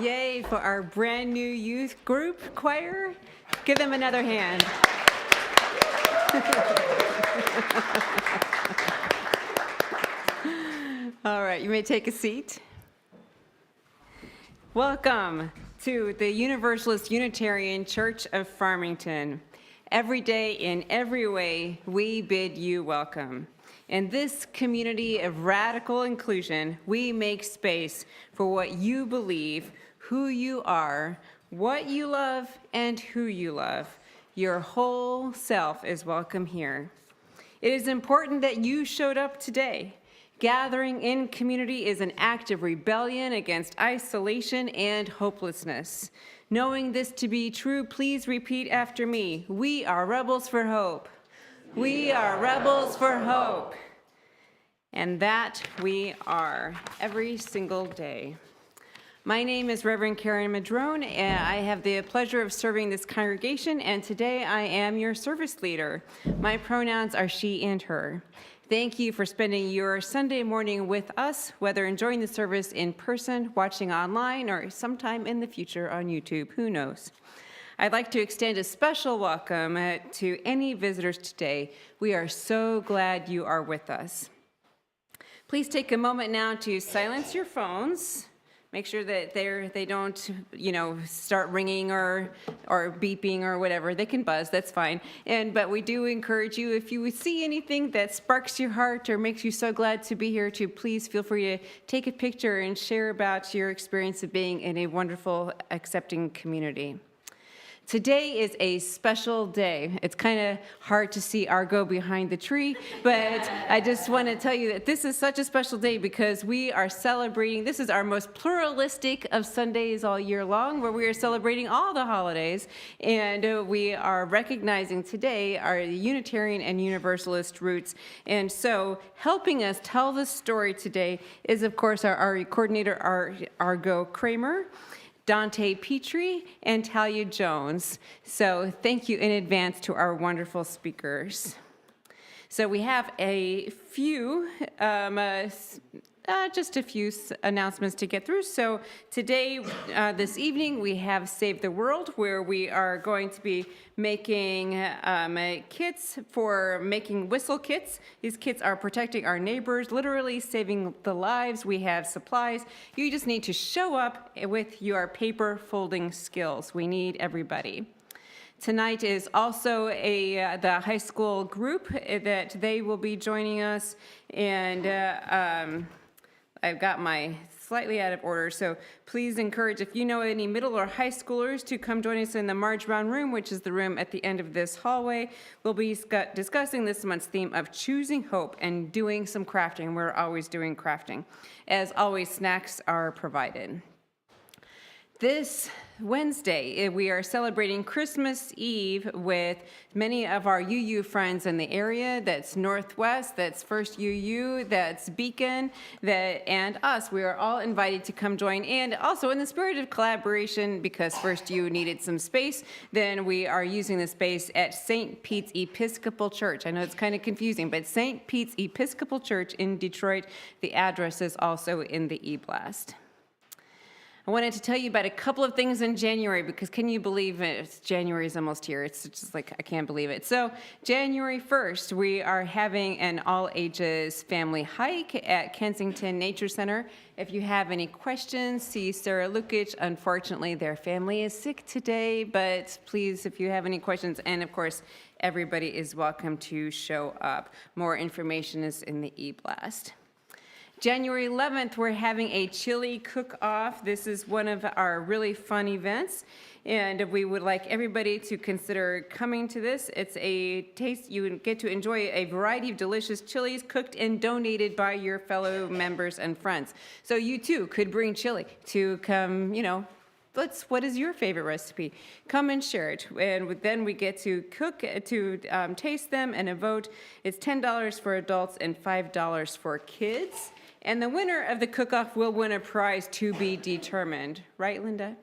Yay for our brand new youth group choir. Give them another hand. All right, you may take a seat. Welcome to the Universalist Unitarian Church of Farmington. Every day, in every way, we bid you welcome. In this community of radical inclusion, we make space for what you believe, who you are, what you love, and who you love. Your whole self is welcome here. It is important that you showed up today. Gathering in community is an act of rebellion against isolation and hopelessness. Knowing this to be true, please repeat after me. We are rebels for hope. We are rebels for hope. And that we are every single day. My name is Reverend Karen Madrone, and I have the pleasure of serving this congregation, and today I am your service leader. My pronouns are she and her. Thank you for spending your Sunday morning with us, whether enjoying the service in person, watching online, or sometime in the future on YouTube, who knows. I'd like to extend a special welcome to any visitors today. We are so glad you are with us. Please take a moment now to silence your phones. Make sure that they don't, start ringing or beeping or whatever. They can buzz, that's fine. But we do encourage you, if you see anything that sparks your heart or makes you so glad to be here, to please feel free to take a picture and share about your experience of being in a wonderful, accepting community. Today is a special day. It's kind of hard to see Argo behind the tree, but I just want to tell you that this is such a special day because we are celebrating, this is our most pluralistic of Sundays all year long, where we are celebrating all the holidays, and we are recognizing today our Unitarian and Universalist roots. And so helping us tell the story today is, of course, our coordinator, Argo Kramer, Dante Petrie, and Talia Jones. So thank you in advance to our wonderful speakers. So we have a few, just a few announcements to get through. So today, this evening, we have Save the World, where we are going to be making kits for making whistle kits. These kits are protecting our neighbors, literally saving the lives. We have supplies. You just need to show up with your paper folding skills. We need everybody. Tonight is also the high school group that they will be joining us, and I've got my slightly out of order, so please encourage, if you know any middle or high schoolers, to come join us in the Marge Brown room, which is the room at the end of this hallway. We'll be discussing this month's theme of choosing hope and doing some crafting. We're always doing crafting. As always, snacks are provided. This Wednesday, we are celebrating Christmas Eve with many of our UU friends in the area. That's Northwest, that's First UU, that's Beacon, and us. We are all invited to come join. And also in the spirit of collaboration, because First U needed some space, then we are using the space at St. Pete's Episcopal Church. I know it's kind of confusing, but St. Pete's Episcopal Church in Detroit. The address is also in the e-blast. I wanted to tell you about a couple of things in January, because can you believe it? January is almost here. It's just like, I can't believe it. So January 1st, we are having an all-ages family hike at Kensington Nature Center. If you have any questions, see Sarah Lukic. Unfortunately, their family is sick today, but please, if you have any questions, and of course, everybody is welcome to show up. More information is in the e-blast. January 11th, we're having a chili cook-off. This is one of our really fun events, and we would like everybody to consider coming to this. It's a taste, you get to enjoy a variety of delicious chilies cooked and donated by your fellow members and friends. So you too could bring chili to come, what is your favorite recipe? Come and share it. And then we get to cook, to taste them and a vote. It's $10 for adults and $5 for kids. And the winner of the cook-off will win a prize to be determined. Right, Linda?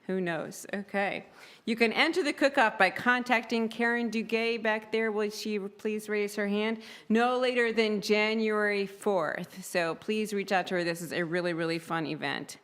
Who knows? Okay. You can enter the cook-off by contacting Karen Duguay back there. Will she please raise her hand? No later than January 4th. So please reach out to her. This is a really, really fun event.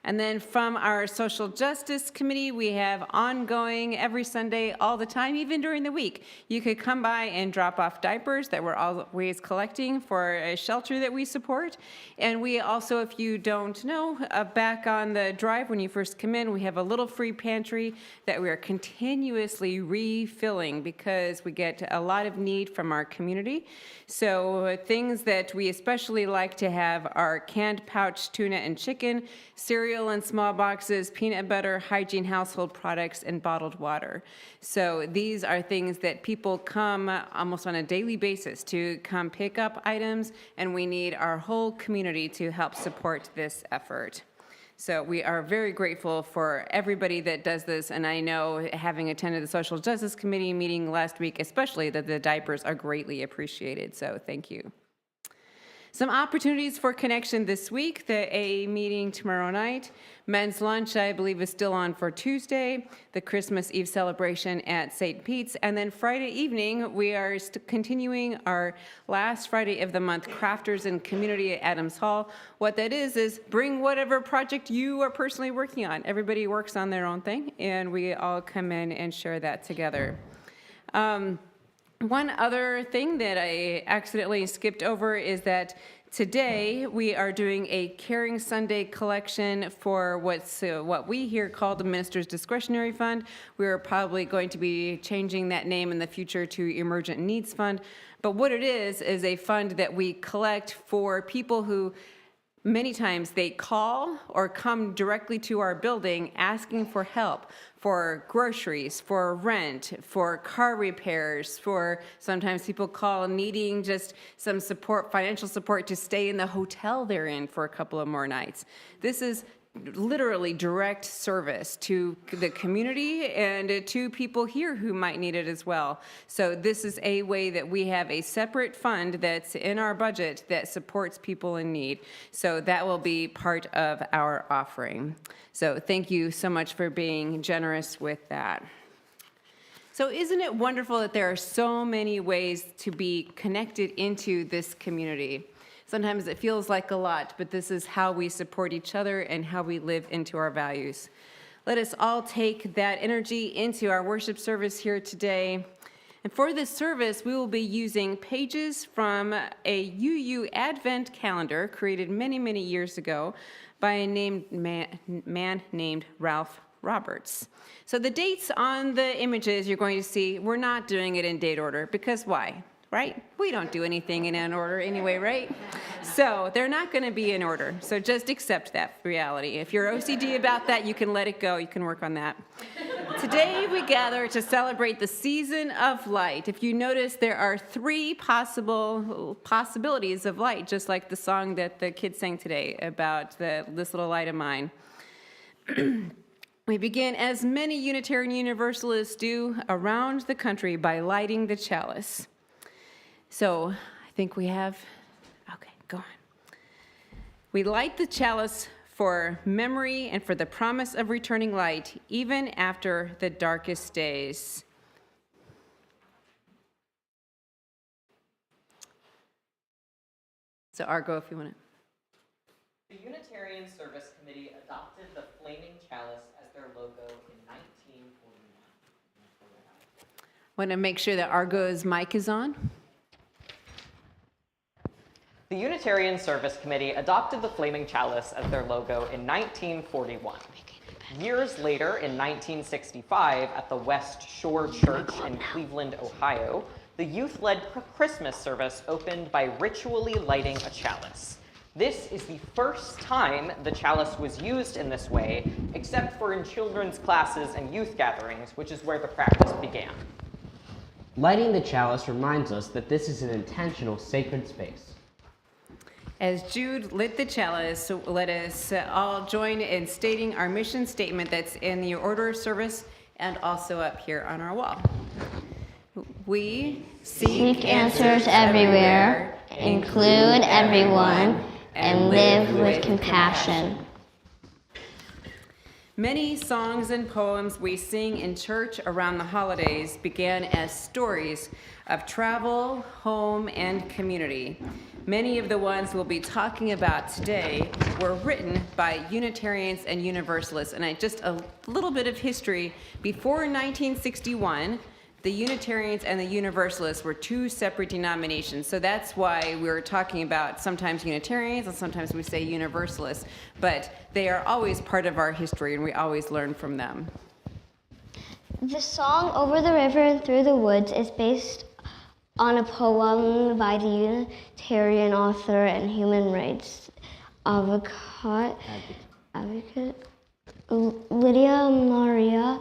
And then from our Social Justice Committee, we have ongoing every Sunday, all the time, even during the week. You could come by and drop off diapers that we're always collecting for a shelter that we support. And we also, if you don't know, back on the drive when you first come in, we have a little free pantry that we are continuously refilling because we get a lot of need from our community. So things that we especially like to have are canned pouch tuna and chicken, cereal in small boxes, peanut butter, hygiene household products, and bottled water. So these are things that people come almost on a daily basis to come pick up items, and we need our whole community to help support this effort. So we are very grateful for everybody that does this, and I know, having attended the Social Justice Committee meeting last week especially, that the diapers are greatly appreciated, so thank you. Some opportunities for connection this week: the AA meeting tomorrow night, men's lunch I believe is still on for Tuesday, the Christmas Eve celebration at St. Pete's, and then Friday evening we are continuing our last Friday of the month Crafters and Community at Adams Hall. What that is bring whatever project you are personally working on. Everybody works on their own thing, and we all come in and share that together. One other thing that I accidentally skipped over is that today we are doing a Caring Sunday collection for what we here call the Minister's Discretionary Fund. We're probably going to be changing that name in the future to Emergent Needs Fund. But what it is a fund that we collect for people who Many times they call or come directly to our building asking for help, for groceries, for rent, for car repairs, for sometimes people call needing just some support, financial support to stay in the hotel they're in for a couple of more nights. This is literally direct service to the community and to people here who might need it as well. So this is a way that we have a separate fund that's in our budget that supports people in need. So that will be part of our offering. So thank you so much for being generous with that. So isn't it wonderful that there are so many ways to be connected into this community? Sometimes it feels like a lot, but this is how we support each other and how we live into our values. Let us all take that energy into our worship service here today. And for this service, we will be using pages from a UU Advent calendar created many, many years ago by a man named Ralph Roberts. So the dates on the images you're going to see, we're not doing it in date order, because why? Right? We don't do anything in an order anyway, right? So they're not going to be in order. So just accept that reality. If you're OCD about that, you can let it go. You can work on that. Today we gather to celebrate the season of light. If you notice, there are 3 possibilities of light, just like the song that the kids sang today about this little light of mine. We begin, as many Unitarian Universalists do around the country, by lighting the chalice. So I think we have, okay, go on. We light the chalice for memory and for the promise of returning light, even after the darkest days. So Argo, if you want to. The Unitarian Service Committee adopted the flaming chalice as their logo in 1941. Want to make sure that Argo's mic is on? The Unitarian Service Committee adopted the flaming chalice as their logo in 1941. Years later, in 1965, at the West Shore Church in Cleveland, Ohio, the youth-led Christmas service opened by ritually lighting a chalice. This is the first time the chalice was used in this way, except for in children's classes and youth gatherings, which is where the practice began. Lighting the chalice reminds us that this is an intentional sacred space. As Jude lit the chalice, let us all join in stating our mission statement that's in the order of service and also up here on our wall. We seek answers everywhere, include everyone, and live with compassion. Many songs and poems we sing in church around the holidays began as stories of travel, home, and community. Many of the ones we'll be talking about today were written by Unitarians and Universalists. And just a little bit of history. Before 1961, the Unitarians and the Universalists were 2 separate denominations. So that's why we're talking about sometimes Unitarians and sometimes we say Universalists. But they are always part of our history and we always learn from them. The song Over the River and Through the Woods is based on a poem by the Unitarian author and human rights advocate Lydia Maria.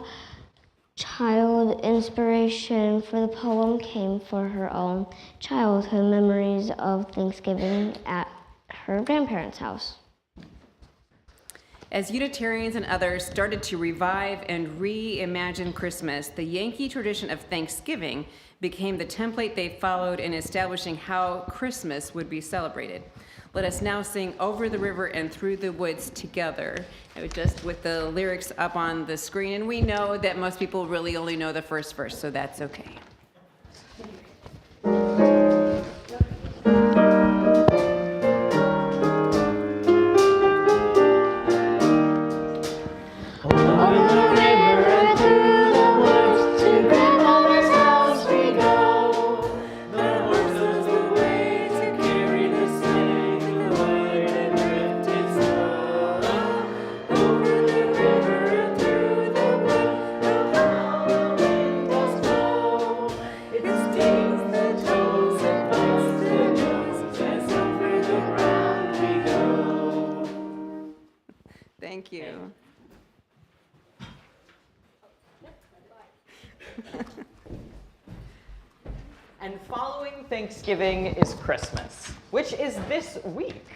Child inspiration for the poem came from her own childhood memories of Thanksgiving at her grandparents' house. As Unitarians and others started to revive and reimagine Christmas, the Yankee tradition of Thanksgiving became the template they followed in establishing how Christmas would be celebrated. Let us now sing Over the River and Through the Woods together, just with the lyrics up on the screen. And we know that most people really only know the first verse, so that's okay. you. And following Thanksgiving is Christmas, which is this week.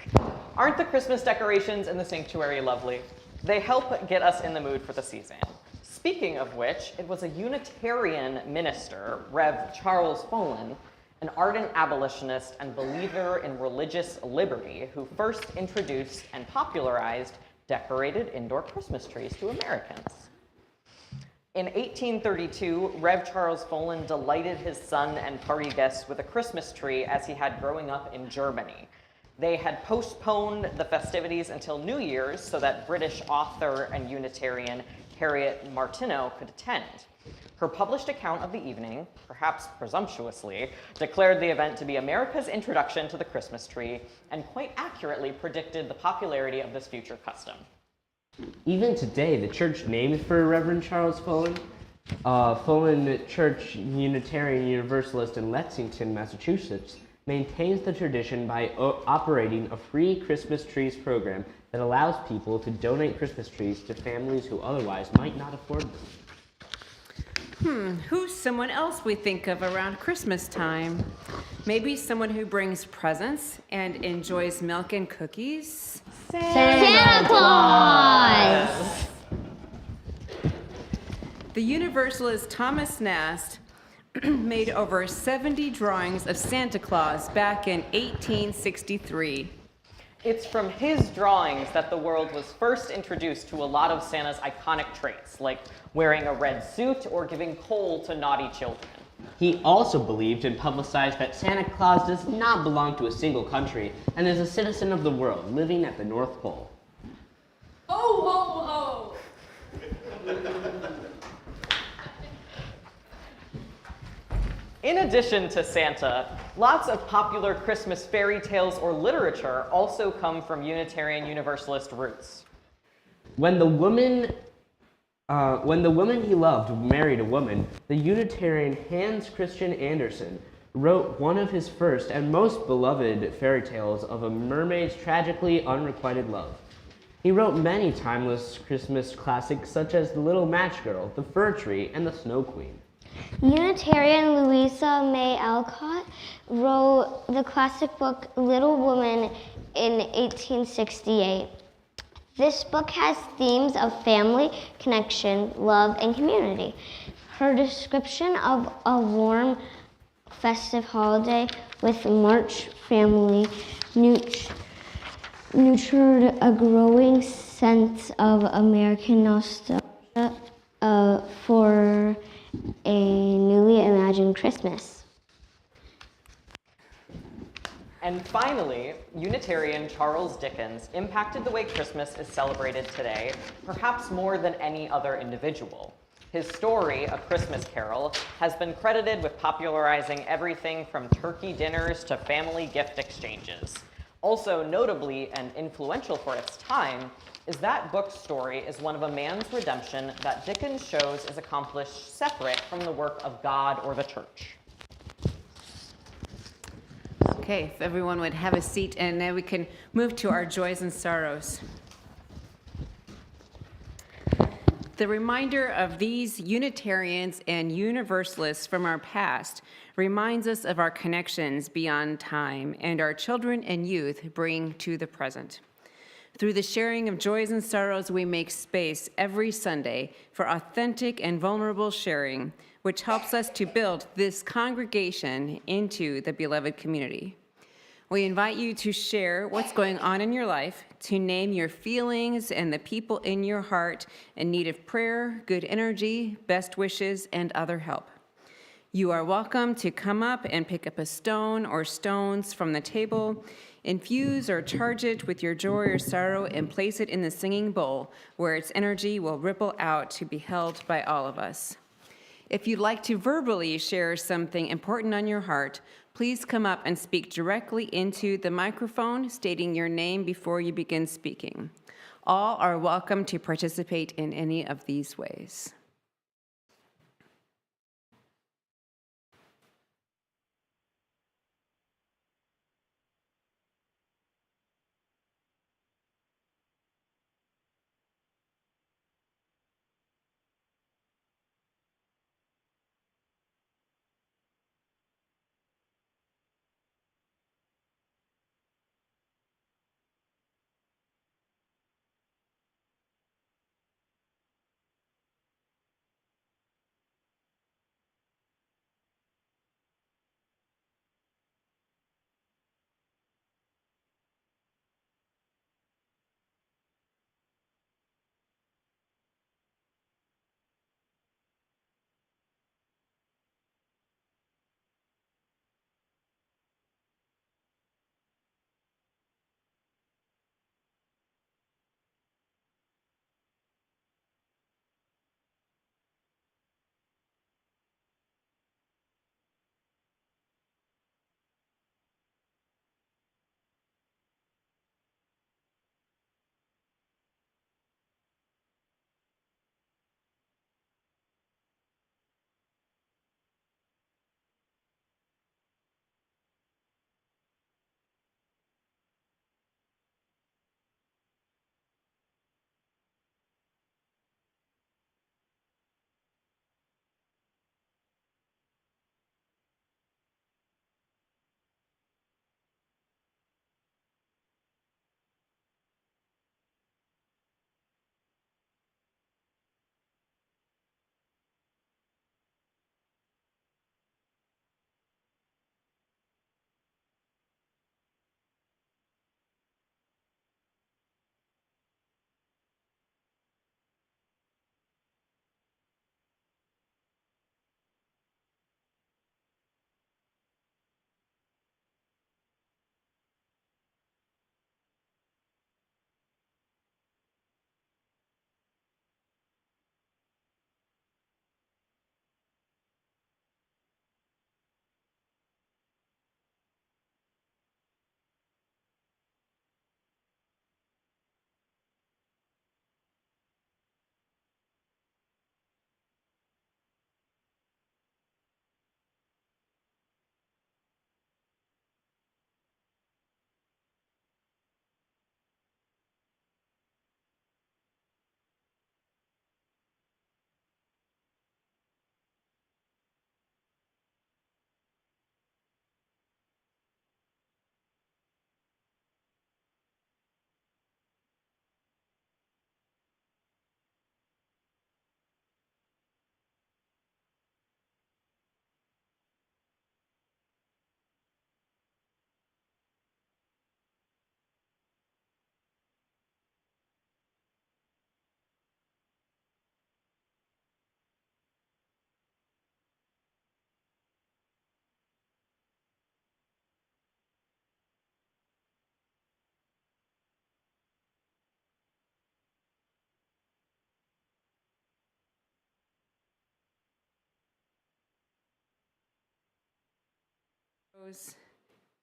Aren't the Christmas decorations in the sanctuary lovely? They help get us in the mood for the season. Speaking of which, it was a Unitarian minister, Rev. Charles Follen, an ardent abolitionist and believer in religious liberty, who first introduced and popularized decorated indoor Christmas trees to Americans. In 1832, Rev. Charles Follen delighted his son and party guests with a Christmas tree as he had growing up in Germany. They had postponed the festivities until New Year's so that British author and Unitarian Harriet Martineau could attend. Her published account of the evening, perhaps presumptuously, declared the event to be America's introduction to the Christmas tree and quite accurately predicted the popularity of this future custom. Even today, the church named for Reverend Charles Follen, Follen Church Unitarian Universalist in Lexington, Massachusetts, maintains the tradition by operating a free Christmas trees program that allows people to donate Christmas trees to families who otherwise might not afford them. Who's someone else we think of around Christmas time? Maybe someone who brings presents and enjoys milk and cookies? Santa Claus! The Universalist Thomas Nast made over 70 drawings of Santa Claus back in 1863. It's from his drawings that the world was first introduced to a lot of Santa's iconic traits, like wearing a red suit or giving coal to naughty children. He also believed and publicized that Santa Claus does not belong to a single country and is a citizen of the world living at the North Pole. Ho, ho, ho! In addition to Santa, lots of popular Christmas fairy tales or literature also come from Unitarian Universalist roots. When the woman he loved married a woman, the Unitarian Hans Christian Andersen wrote one of his first and most beloved fairy tales of a mermaid's tragically unrequited love. He wrote many timeless Christmas classics such as The Little Match Girl, The Fir Tree, and The Snow Queen. Unitarian Louisa May Alcott wrote the classic book Little Woman in 1868. This book has themes of family, connection, love, and community. Her description of a warm, festive holiday with a March family nurtured a growing sense of American nostalgia for a newly imagined Christmas. And finally, Unitarian Charles Dickens impacted the way Christmas is celebrated today, perhaps more than any other individual. His story, A Christmas Carol, has been credited with popularizing everything from turkey dinners to family gift exchanges. Also notably and influential for its time is that book's story is one of a man's redemption that Dickens shows is accomplished separate from the work of God or the church. Okay, if everyone would have a seat, and then we can move to our joys and sorrows. The reminder of these Unitarians and Universalists from our past reminds us of our connections beyond time and our children and youth bring to the present. Through the sharing of joys and sorrows, we make space every Sunday for authentic and vulnerable sharing, which helps us to build this congregation into the beloved community. We invite you to share what's going on in your life, to name your feelings and the people in your heart in need of prayer, good energy, best wishes, and other help. You are welcome to come up and pick up a stone or stones from the table, infuse or charge it with your joy or sorrow, and place it in the singing bowl where its energy will ripple out to be held by all of us. If you'd like to verbally share something important on your heart, please come up and speak directly into the microphone, stating your name before you begin speaking. All are welcome to participate in any of these ways.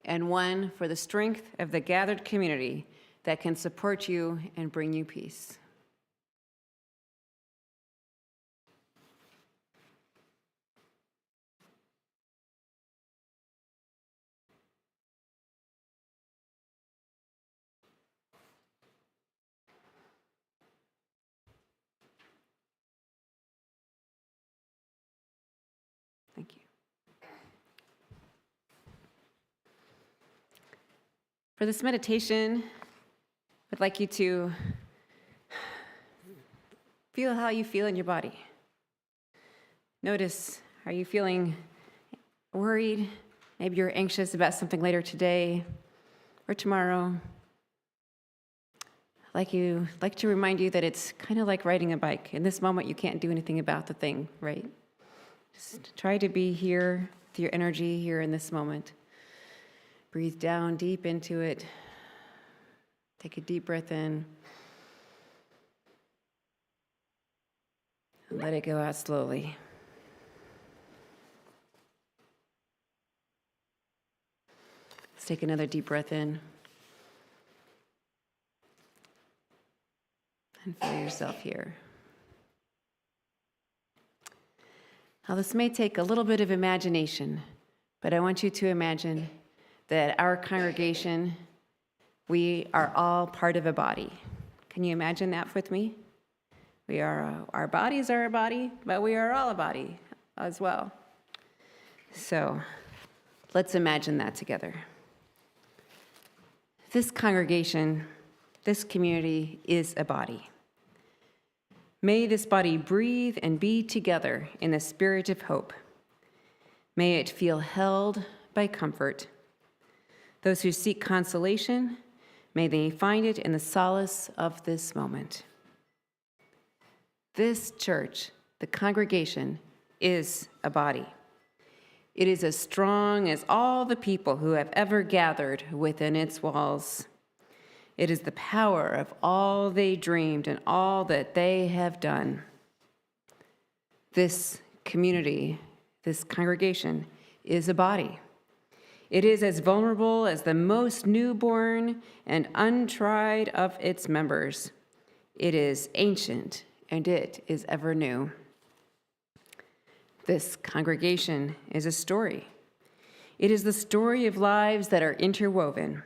and one for the strength of the gathered community that can support you and bring you peace. Thank you. For this meditation, I'd like you to feel how you feel in your body. Notice, are you feeling worried? Maybe you're anxious about something later today or tomorrow. I'd like to remind you that it's kind of like riding a bike. In this moment, you can't do anything about the thing, right? Just try to be here with your energy here in this moment. Breathe down deep into it. Take a deep breath in. And let it go out slowly. Let's take another deep breath in. And feel yourself here. Now, this may take a little bit of imagination, but I want you to imagine that our congregation, we are all part of a body. Can you imagine that with me? We are, our bodies are a body, but we are all a body as well. So let's imagine that together. This congregation, this community is a body. May this body breathe and be together in the spirit of hope. May it feel held by comfort. Those who seek consolation, may they find it in the solace of this moment. This church, the congregation, is a body. It is as strong as all the people who have ever gathered within its walls. It is the power of all they dreamed and all that they have done. This community, this congregation, is a body. It is as vulnerable as the most newborn and untried of its members. It is ancient, and it is ever new. This congregation is a story. It is the story of lives that are interwoven,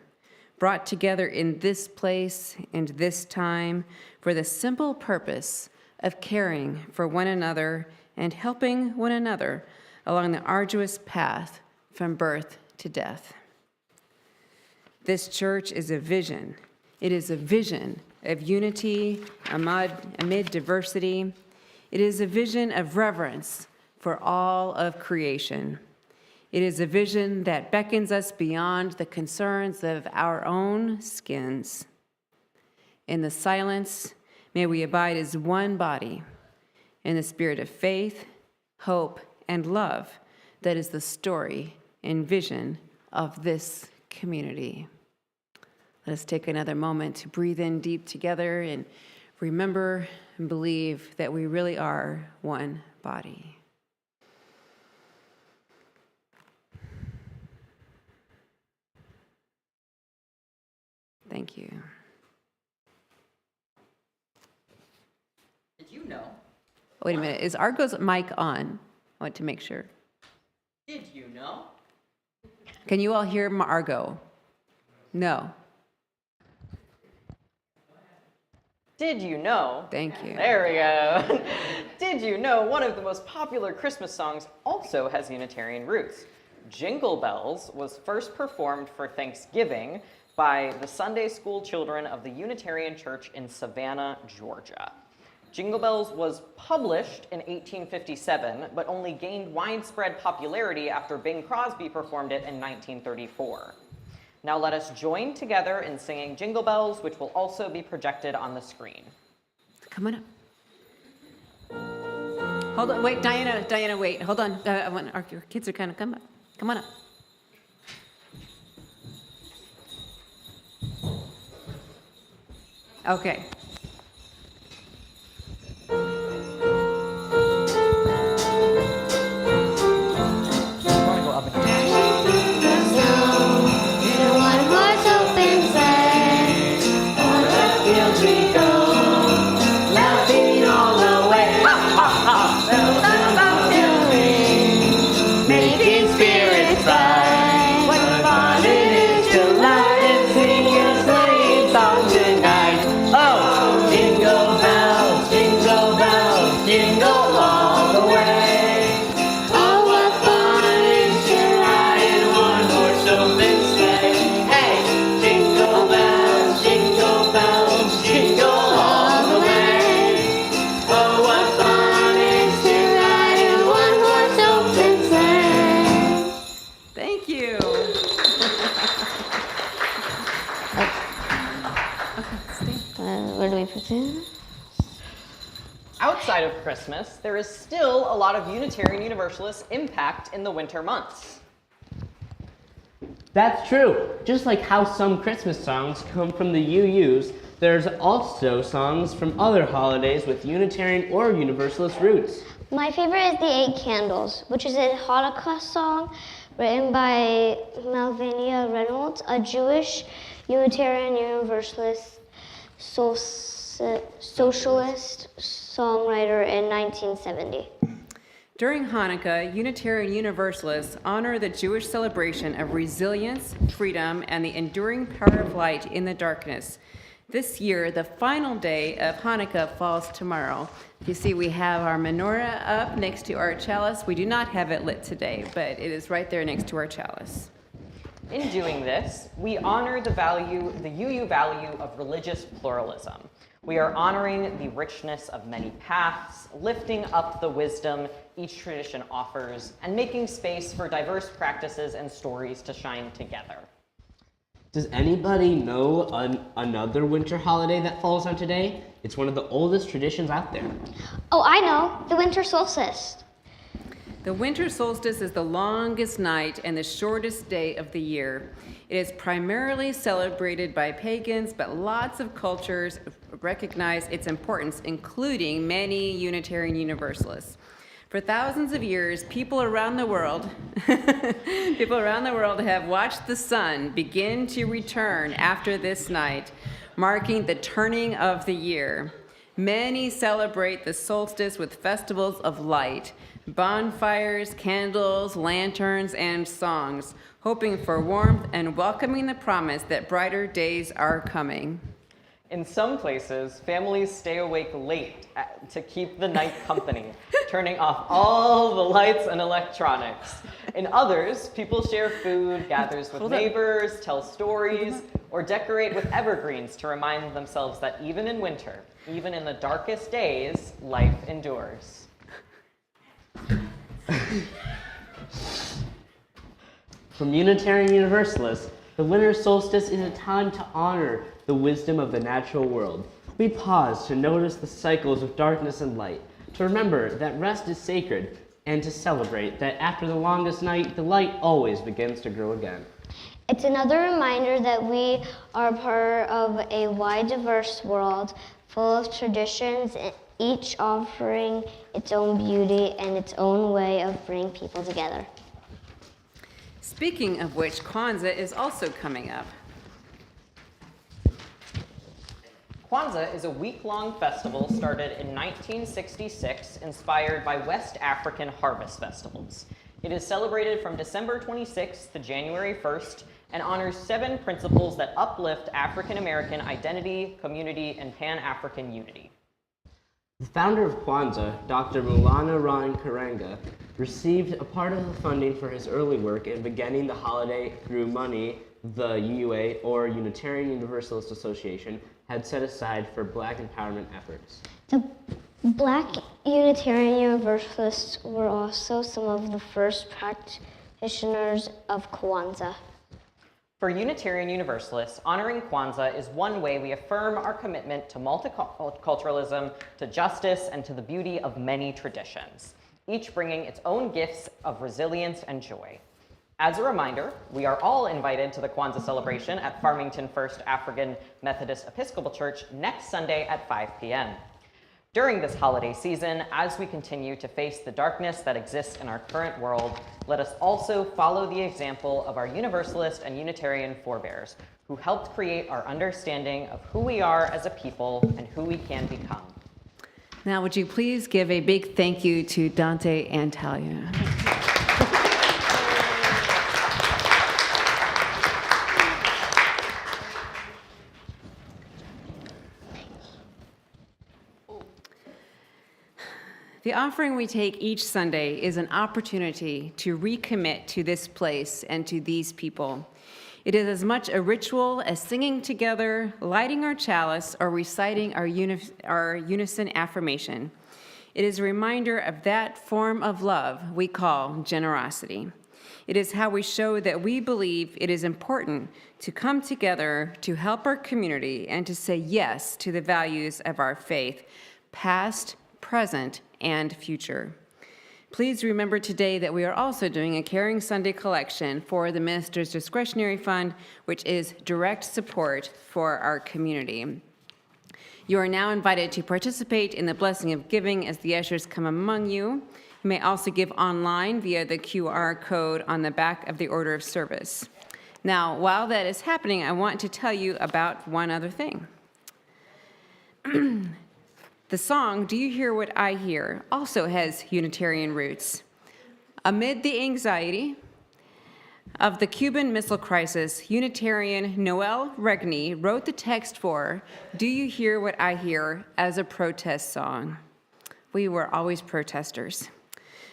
brought together in this place and this time for the simple purpose of caring for one another and helping one another along the arduous path from birth to death. This church is a vision. It is a vision of unity amid diversity. It is a vision of reverence for all of creation. It is a vision that beckons us beyond the concerns of our own skins. In the silence, may we abide as one body in the spirit of faith, hope, and love that is the story and vision of this community. Let us take another moment to breathe in deep together and remember and believe that we really are one body. Thank you. Did you know? Wait a minute, is Argo's mic on? I want to make sure. Did you know? Can you all hear Argo? No. Did you know? Thank you. There we go. Did you know one of the most popular Christmas songs also has Unitarian roots? Jingle Bells was first performed for Thanksgiving by the Sunday school children of the Unitarian Church in Savannah, Georgia. Jingle Bells was published in 1857, but only gained widespread popularity after Bing Crosby performed it in 1934. Now let us join together in singing Jingle Bells, which will also be projected on the screen. Come on up. Hold on, wait, Diana, wait, hold on. Our kids are kind of come up. Come on up. Okay. Go up and Where do we put it? Outside of Christmas, there is still a lot of Unitarian Universalist impact in the winter months. That's true. Just like how some Christmas songs come from the UUs, there's also songs from other holidays with Unitarian or Universalist roots. My favorite is The 8 Candles, which is a Holocaust song written by Malvinia Reynolds, a Jewish Unitarian Universalist socialist songwriter in 1970. During Hanukkah, Unitarian Universalists honor the Jewish celebration of resilience, freedom, and the enduring power of light in the darkness. This year, the final day of Hanukkah falls tomorrow. You see, we have our menorah up next to our chalice. We do not have it lit today, but it is right there next to our chalice. In doing this, we honor the UU value of religious pluralism. We are honoring the richness of many paths, lifting up the wisdom each tradition offers, and making space for diverse practices and stories to shine together. Does anybody know another winter holiday that falls on today? It's one of the oldest traditions out there. Oh, I know, the winter solstice. The winter solstice is the longest night and the shortest day of the year. It is primarily celebrated by pagans, but lots of cultures recognize its importance, including many Unitarian Universalists. For thousands of years, people around the world have watched the sun begin to return after this night, marking the turning of the year. Many celebrate the solstice with festivals of light, bonfires, candles, lanterns, and songs, hoping for warmth and welcoming the promise that brighter days are coming. In some places, families stay awake late to keep the night company, turning off all the lights and electronics. In others, people share food, gathers with neighbors, tell stories, or decorate with evergreens to remind themselves that even in winter, even in the darkest days, life endures. From Unitarian Universalists, the winter solstice is a time to honor the wisdom of the natural world. We pause to notice the cycles of darkness and light, to remember that rest is sacred, and to celebrate that after the longest night, the light always begins to grow again. It's another reminder that we are part of a wide, diverse world full of traditions, each offering its own beauty and its own way of bringing people together. Speaking of which, Kwanzaa is also coming up. Kwanzaa is a week-long festival started in 1966, inspired by West African harvest festivals. It is celebrated from December 26th to January 1st and honors 7 principles that uplift African American identity, community, and Pan-African unity. The founder of Kwanzaa, Dr. Maulana Ron Karanga, received a part of the funding for his early work in beginning the holiday through money the UUA, or Unitarian Universalist Association, had set aside for Black empowerment efforts. The Black Unitarian Universalists were also some of the first practitioners of Kwanzaa. For Unitarian Universalists, honoring Kwanzaa is one way we affirm our commitment to multiculturalism, to justice, and to the beauty of many traditions, each bringing its own gifts of resilience and joy. As a reminder, we are all invited to the Kwanzaa celebration at Farmington First African Methodist Episcopal Church next Sunday at 5 p.m. During this holiday season, as we continue to face the darkness that exists in our current world, let us also follow the example of our Universalist and Unitarian forebears, who helped create our understanding of who we are as a people and who we can become. Now, would you please give a big thank you to Dante and Talia? The offering we take each Sunday is an opportunity to recommit to this place and to these people. It is as much a ritual as singing together, lighting our chalice, or reciting our unison affirmation. It is a reminder of that form of love we call generosity. It is how we show that we believe it is important to come together to help our community and to say yes to the values of our faith, past, present, and future. Please remember today that we are also doing a Caring Sunday collection for the Minister's Discretionary Fund, which is direct support for our community. You are now invited to participate in the blessing of giving as the ushers come among you. You may also give online via the QR code on the back of the order of service. Now, while that is happening, I want to tell you about one other thing. The song, Do You Hear What I Hear, also has Unitarian roots. Amid the anxiety of the Cuban Missile Crisis, Unitarian Noel Regney wrote the text for Do You Hear What I Hear as a protest song. We were always protesters.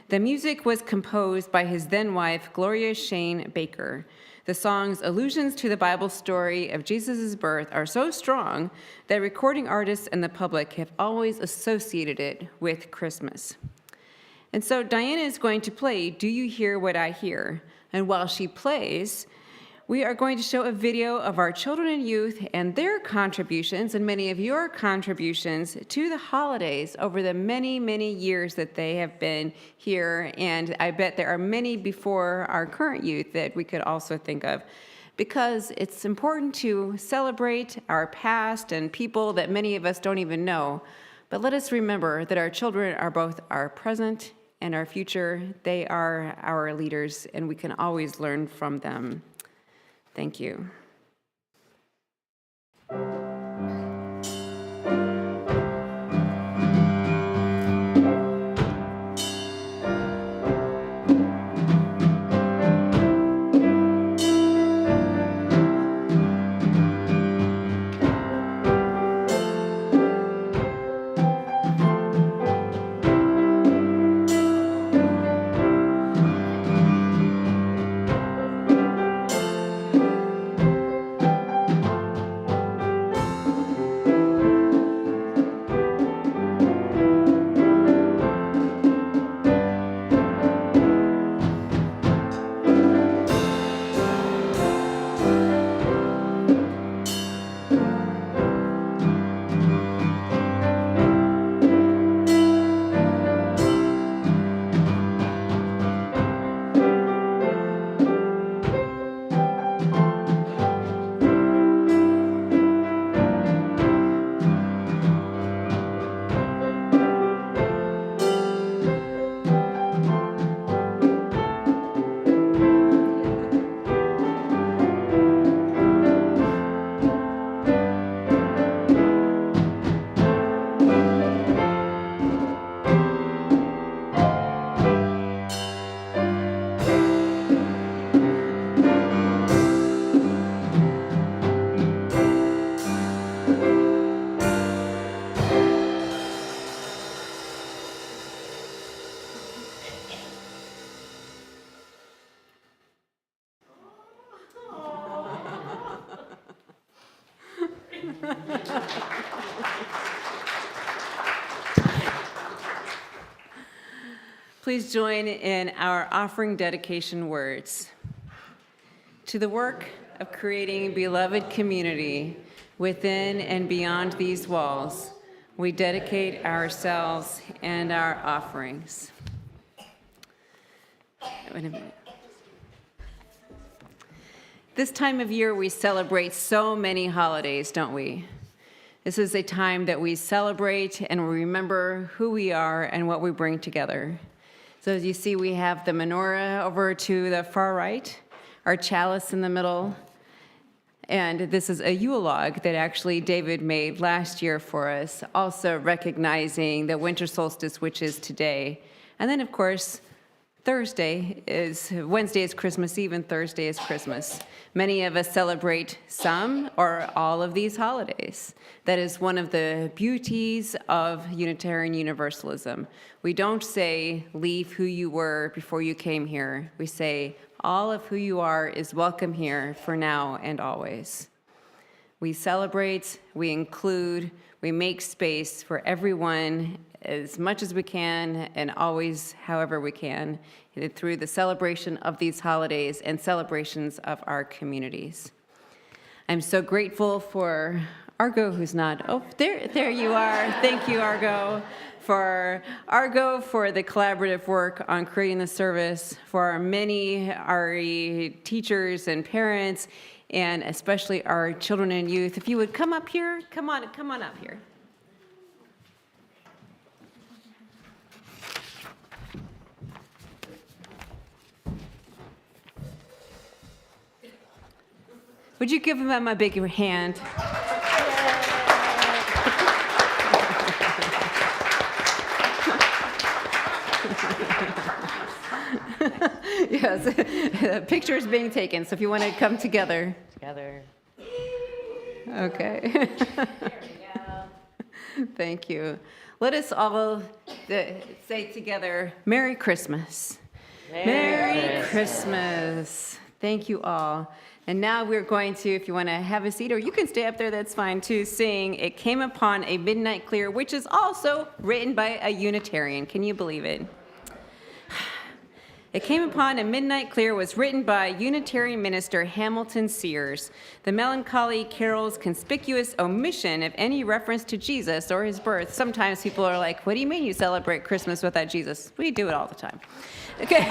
The music was composed by his then-wife, Gloria Shane Baker. The song's allusions to the Bible story of Jesus' birth are so strong that recording artists and the public have always associated it with Christmas. And so Diana is going to play Do You Hear What I Hear? And while she plays, we are going to show a video of our children and youth and their contributions and many of your contributions to the holidays over the many, many years that they have been here. And I bet there are many before our current youth that we could also think of, because it's important to celebrate our past and people that many of us don't even know. But let us remember that our children are both our present and our future. They are our leaders, and we can always learn from them. Thank you. Please join in our offering dedication words. To the work of creating beloved community within and beyond these walls, we dedicate ourselves and our offerings. Wait a minute. This time of year, we celebrate so many holidays, don't we? This is a time that we celebrate and we remember who we are and what we bring together. So as you see, we have the menorah over to the far right, our chalice in the middle, and this is a Yule log that actually David made last year for us, also recognizing the winter solstice, which is today. And then, of course, Wednesday is Christmas Eve, and Thursday is Christmas. Many of us celebrate some or all of these holidays. That is one of the beauties of Unitarian Universalism. We don't say, leave who you were before you came here. We say, all of who you are is welcome here for now and always. We celebrate, we include, we make space for everyone as much as we can and always however we can through the celebration of these holidays and celebrations of our communities. I'm so grateful for Argo, who's not, oh, there you are. Thank you, Argo. For Argo, for the collaborative work on creating the service, for our many RE teachers and parents, and especially our children and youth. If you would come up here, come on up here. Would you give them a big hand? Yes, the picture is being taken, so if you want to come together. Together. Okay. There we go. Thank you. Let us all say together, Merry Christmas. Merry Christmas. Thank you all. And now we're going to, if you want to have a seat, or you can stay up there, that's fine too, sing It Came Upon a Midnight Clear, which is also written by a Unitarian. Can you believe it? It Came Upon a Midnight Clear was written by Unitarian minister Hamilton Sears. The melancholy carol's conspicuous omission of any reference to Jesus or his birth. Sometimes people are like, what do you mean you celebrate Christmas without Jesus? We do it all the time. Okay.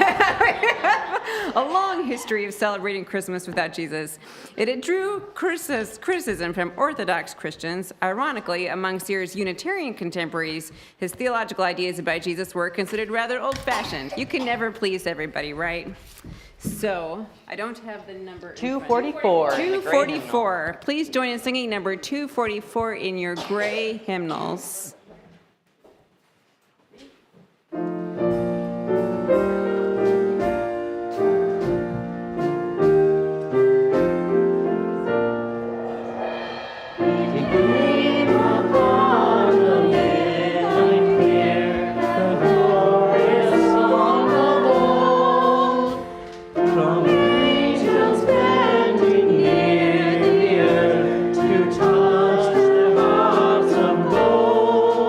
A long history of celebrating Christmas without Jesus. It drew criticism from Orthodox Christians. Ironically, among Sears' Unitarian contemporaries, his theological ideas about Jesus were considered rather old-fashioned. You can never please everybody, right? So, I don't have the number. 244. 244. Please join in singing number 244 in your gray hymnals. Touch the hearts of gold.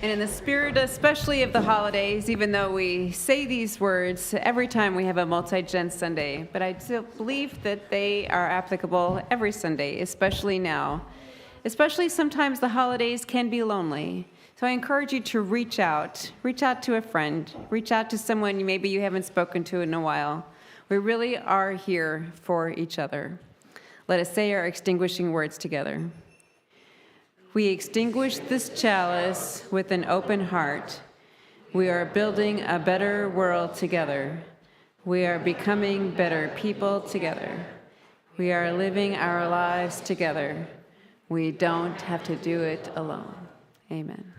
And in the spirit, especially of the holidays, even though we say these words every time we have a multi-gen Sunday, but I still believe that they are applicable every Sunday, especially now. Especially sometimes the holidays can be lonely. So I encourage you to reach out to a friend, reach out to someone maybe you haven't spoken to in a while. We really are here for each other. Let us say our extinguishing words together. We extinguish this chalice with an open heart. We are building a better world together. We are becoming better people together. We are living our lives together. We don't have to do it alone. Amen.